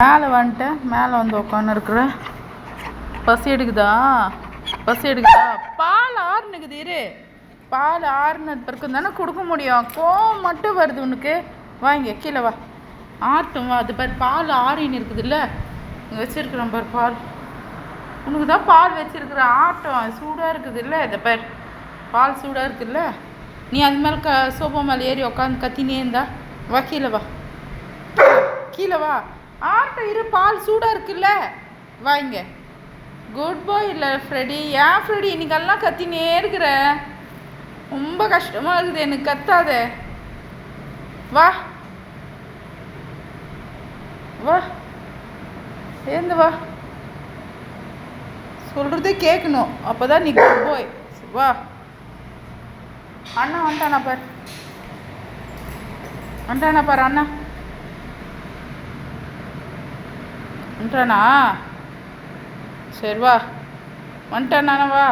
மேலே வந்துட்டேன். மேலே வந்து உட்காந்துருக்குற. பசி எடுக்குதா? பால் ஆறுனுக்குது. இரு, பால் ஆறுனது பிறகு தானே கொடுக்க முடியும். கோவம் மட்டும் வருது உனக்கு. வாங்க கீழே வா, ஆட்டும் வா. அது பாரு, பால் ஆறின்னு இருக்குது இல்லை, இங்கே வச்சுருக்குறேன் பாரு பால். உனக்கு தான் பால் வச்சுருக்குற. ஆட்டம் சூடாக இருக்குது இல்லை, இதை பாரு, பால் சூடாக இருக்குல்ல. நீ அது மேலே சோஃபா மேலே ஏறி உட்காந்து கத்தினே இருந்தா. வா கீழே வா, கீழே வா. ஆட்டம் இரு, பால் சூடாக இருக்குல்ல. வாங்க. குட் பாய் இல்லை ஃப்ரெடி. ஏன் ஃப்ரெடி இன்னைக்கெல்லாம் கத்தினே இருக்கிற? ரொம்ப கஷ்டமாக இருக்குது எனக்கு. கத்தாத. வா வா, ஏந்து வா. சொல்கிறதே கேட்கணும், அப்போ தான் நீ குட் பாய். வா. அண்ணா வந்துட்டானா பார், வந்துட்டானா பார் அண்ணா. வந்துட்டானா? சரி வா, வந்துட்டானா? வா.